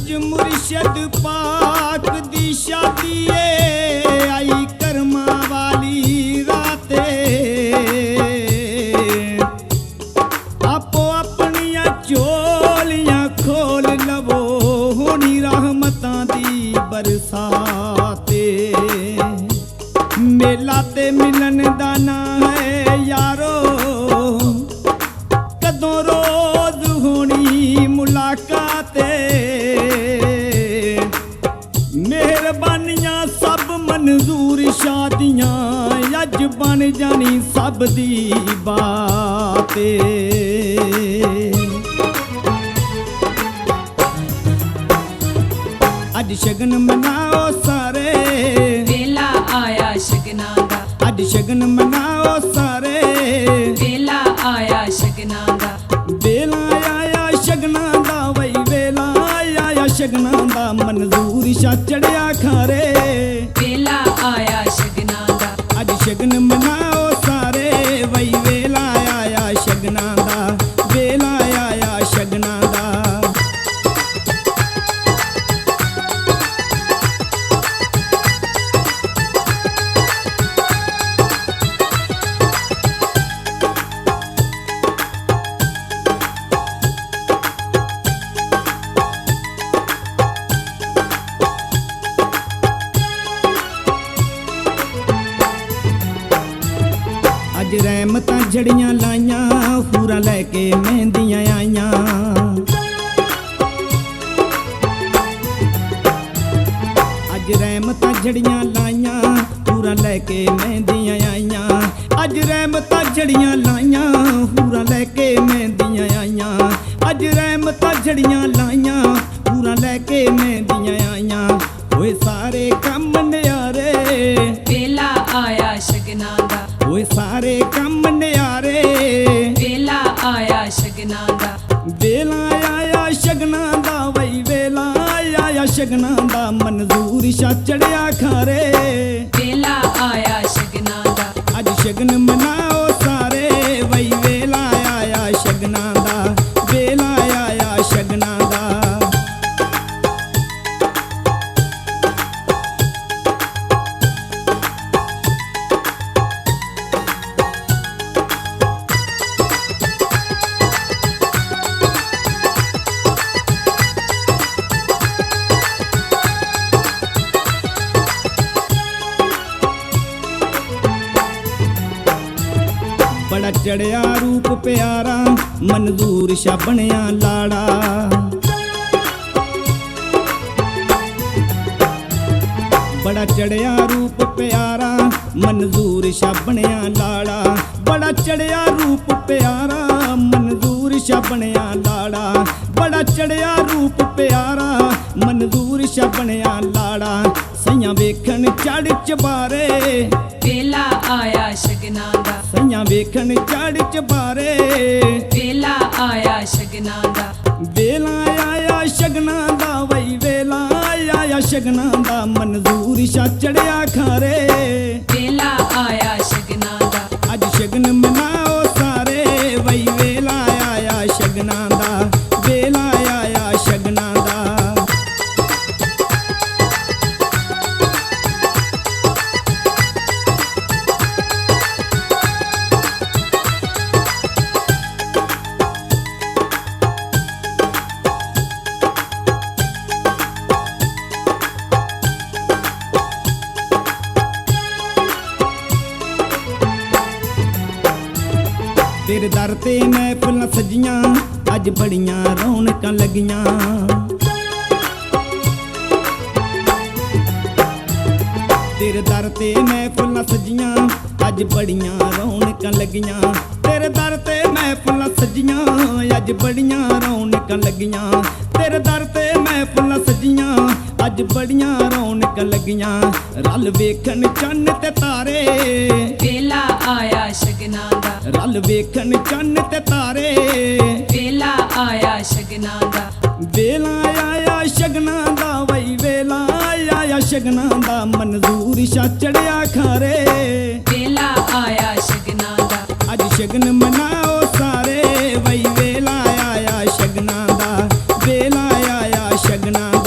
अज मुर्शद पाक दी शादी है आई कर्मा वाली राते आपो अपनिया चोलियां खोल लवो होनी रहमतां दी बरसाते मेला ते मिलन दा ना है यारो कदों रोज होनी मुलाकाते मेहरबानियां सब मंजूर शादियां अज बन जानी सब दी बाते अज शगन मनाओ सारे वेला आया शगना दा अज शगन मनाओ सारे वेला आया शगना दा वेला आया शगना दा वही वेला आया शगना दा मंजूर शा चढ़िया खारे वेला आया शगना दा अज शगन मनाओ सारे वही वेला आया शगना दा वेला आया शगना दा अज रहमतां जड़ियां लाइयां पूरा लैके मेहंदियां आइयां अज रहमतां जड़ियां लाइयां पूरा लैके मेहंदियां आइयां अज रहमतां जड़ियां लाइयां पूरा लैके मेहंदियां आइयां अज रहमतां जड़ियां लाइयां पूरा लैके मेहंदियां आइयां ओए सारे कम न्यारे वेला आया शगना दा ओए सारे कम न्यारे वेला आया शगना दा वेला आया शगना दा वही वेला आया शगना दा मंजूर शा चढ़िया खारे वेला आया शगना दा अज शगन मनाओ सारे वही वेला आया शगना दा वेला आया शगना दा बड़ा चढ़िया रूप प्यारा मंजूर शा बनया लाड़ा बड़ा चढ़िया रूप प्यारा मंजूर शा बनया लाड़ा बड़ा चढ़िया रूप प्यारा मंजूर शा बनया लाड़ा बड़ा चढ़िया रूप प्यारा मंजूर शा बनया लाड़ा सैयां वेखन चढ़ चबारे वेला आया शगना दा सैयां वेखन चढ़ चबारे वेला आया शगना दा वेला आया शगना दा वही वेला आया शगना दा मंजूर शा चढ़िया खारे वेला आया शगना दा अज शगन मनाओ सारे वही वेला आया शगना दा वेला आया शगना दा तेरे दर ते महफिलां सजियां अज बड़ियां रौनकां लगियां तेरे दर ते महफिलां सजियां अज बड़ियां रौनकां लगियां तेरे दर ते महफिलां सजियां अज बड़ियां रौनकां लगियां तेरे दर ते महफिलां सजियां अज बड़ियां रौनकां लगियां रल वेखन चन्न ते तारे वेला आया शगना दा रल वेखन चन्न ते तारे वेला आया शगना दा वेला आया शगना दा वही वेला आया शगना दा मंजूर शा चढ़िया खारे वेला आया शगना दा अज शगन मनाओ सारे वही वेला आया शगना दा वेला आया शगना दा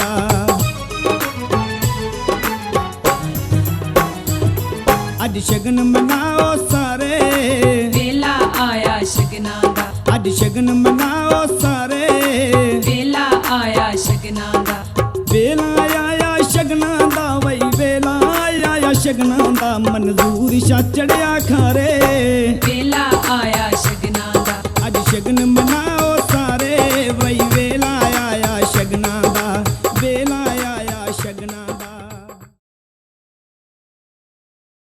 ਅੱਜ ਸ਼ਗਨ ਮਨਾਓ ਸਾਰੇ ਵੇਲਾ ਆਇਆ ਸ਼ਗਨਾਂ ਦਾ ਵੇਲਾ ਆਇਆ ਸ਼ਗਨਾਂ ਦਾ ਵਈ ਵੇਲਾ ਆਇਆ ਸ਼ਗਨਾਂ ਦਾ ਮਨਜ਼ੂਰ ਸ਼ਾ ਚੜਿਆ ਖਾਰੇ